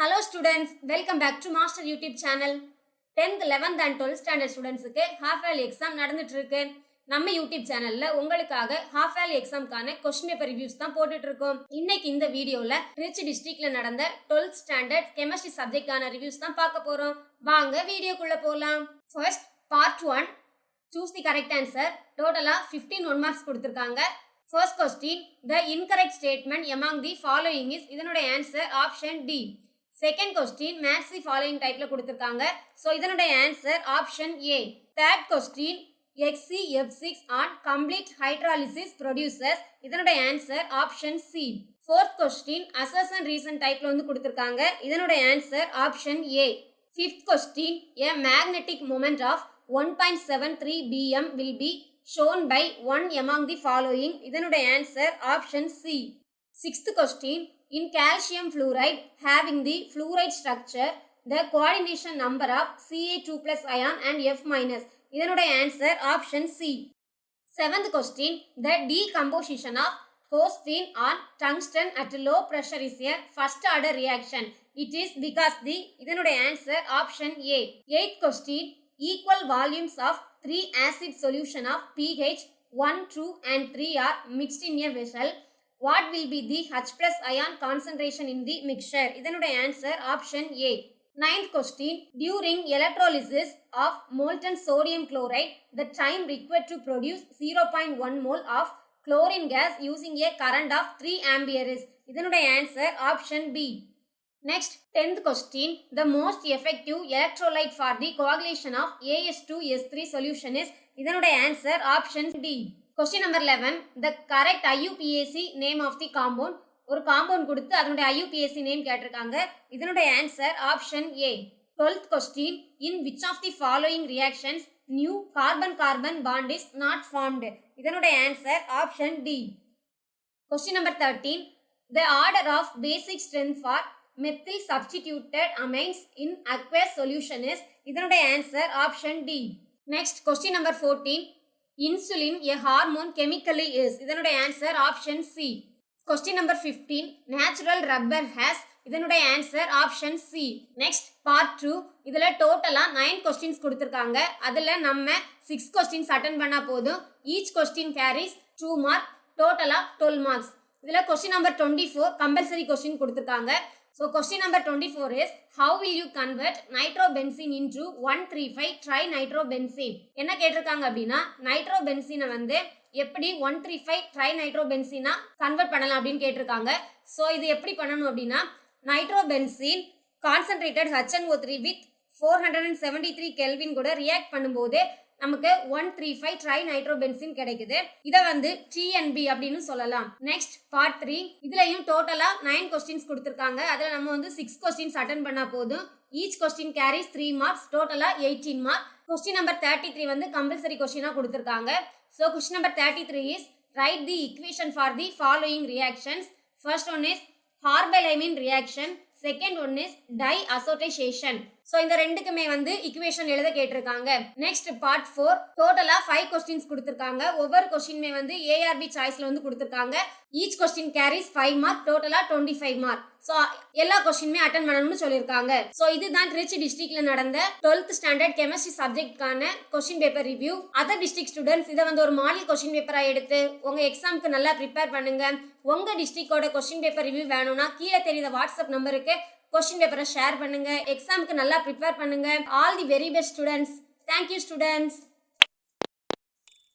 Hello students, welcome back to Master YouTube channel. 10th, 11th and 12th standard students-க்கு half yearly exam நடந்துட்டு இருக்கு. நம்ம YouTube channelல உங்களுக்காக half yearly exam-க்கான question paper reviews தான் போட்டுட்டு இருக்கோம். இன்னைக்கு இந்த வீடியோல திருச்சி டிஸ்ட்ரிக்ட்ல நடந்த 12th standard chemistry subject-க்கான reviews தான் பார்க்க போறோம். வாங்க வீடியோக்குள்ள போலாம். First, part 1. Choose the correct answer. Total-ஆ 15 1 marks கொடுத்திருக்காங்க. First question, the incorrect statement among the following is இதனோட answer option D. Second question, match the following typeல கொடுத்திருக்காங்க. So இதனோட answer option A. Third question, HCF6 on complete hydrolysis produces இதனோட answer option C. Fourth question, assertion reason typeல வந்து கொடுத்திருக்காங்க. இதனோட answer option A. Fifth question, a magnetic moment of 1.73 bm will be shown by one among the following இதனோட answer option C. Sixth question, in calcium fluoride having the fluoride structure, the coordination number of Ca2 plus ion and F minus இதனோட answer option C. Seventh question, the decomposition of phosphine on tungsten at low pressure is a first order reaction. It is because the இதனோட answer option A. Eighth question, equal volumes of 3 acid solution of pH 1, 2 and 3 are mixed in a vessel. What will be the H plus ion concentration in the mixture? இதனோட answer option A. Ninth question, during electrolysis of molten sodium chloride, the time required to produce 0.1 mole of chlorine gas using a current of 3 ampere is இதனோட answer option B. Next, 10th question, the most effective electrolyte for the coagulation of AS2S3 solution is இதனோட answer option D. Question number 11, the correct IUPAC name of the compound. ஒரு compound கொடுத்து அதனுடைய IUPAC name கேட்டிருக்காங்க. இதனோட answer option A. 12th question, in which of the following reactions new carbon-carbon bond is not formed? இதனோட answer option D. Question number 13, the order of basic strength for methyl substituted amines in aqueous solution is இதனோட answer option D. Next, question number 14, insulin a hormone chemically is இதனோட answer option C. Question number 15, natural rubber has இதனோட answer option C. Next, part 2, இதுல டோட்டலா 9 questions கொடுத்திருக்காங்க. அதுல நம்ம 6 questions attend பண்ணா போதும். Each question carries 2 mark, டோட்டலா 12 marks. இதுல question number 24 compulsory question கொடுத்திருக்காங்க. So question number 24 is, how will you convert nitrobenzene into 135 trinitrobenzene? என்ன கேட்டிருக்காங்க அப்படின்னா நைட்ரோபென்சீனை வந்து எப்படி 135 ட்ரைநைட்ரோபென்சீனா கன்வெர்ட் பண்ணலாம் அப்படின்னு கேட்டிருக்காங்க. ஸோ இது எப்படி பண்ணணும் அப்படின்னா nitrobenzene concentrated HNO3 with 473 kelvin கூட ரியாக்ட் பண்ணும்போது நமக்கு 135 ட்ரைநைட்ரோபென்சீன் கிடைக்குது. இதை வந்து TNB அப்படின்னு சொல்லலாம். நெக்ஸ்ட் பார்ட் 3, இதுலயும் டோட்டலா 9 கொஸ்டின்ஸ் கொடுத்திருக்காங்க. அதுல நம்ம வந்து 6 கொஸ்டின்ஸ் அட்டெண்ட் பண்ணா போதும். ஈச் கொஸ்டின் கேரிஸ் 3 மார்க்ஸ், டோட்டலா 18 மார்க். கொஸ்டின் நம்பர் 33 வந்து கம்பல்சரி கொஸ்டினா கொடுத்திருக்காங்க. So question number 33 is, right the equation for the following reactions. First one is carbylamine reaction, second one is diazotization. So இந்த ரெண்டுக்குமே வந்து equation எழுத கேட்டிருக்காங்க. நெக்ஸ்ட் பார்ட் 4, டோட்டலா 5 கொஸ்டின்ஸ் கொடுத்திருக்காங்க. ஒவ்வொரு கொஸ்டினுமே வந்து ARB சாய்ஸ்ல வந்து கொடுத்திருக்காங்க. ஈச் கொஸ்டின் கேரிஸ் 5 மார்க், டோட்டலா 25 மார்க். ஸோ எல்லா கொஸ்டினுமே அட்டன் பண்ணணும்னு சொல்லியிருக்காங்க. ஸோ இதுதான் திருச்சி டிஸ்ட்ரிக்ட்ல நடந்த 12th ஸ்டாண்டர்ட் கெமிஸ்ட்ரி சப்ஜெக்ட்கான question paper review. Other district students இதை வந்து ஒரு மாடல் கொஸ்டின் பேப்பரா எடுத்து உங்க எக்ஸாமுக்கு நல்லா ப்ரிப்பேர் பண்ணுங்க. உங்க டிஸ்ட்ரிக்டோட கொஸ்டின் பேப்பர் ரிவ்யூ வேணும்னா கீழே தெரியுற வாட்ஸ்அப் நம்பருக்கு கொஸ்டின் பேப்பரை ஷேர் பண்ணுங்க. எக்ஸாமுக்கு நல்லா ப்ரிப்பேர் பண்ணுங்க. All the very best students. Thank you students.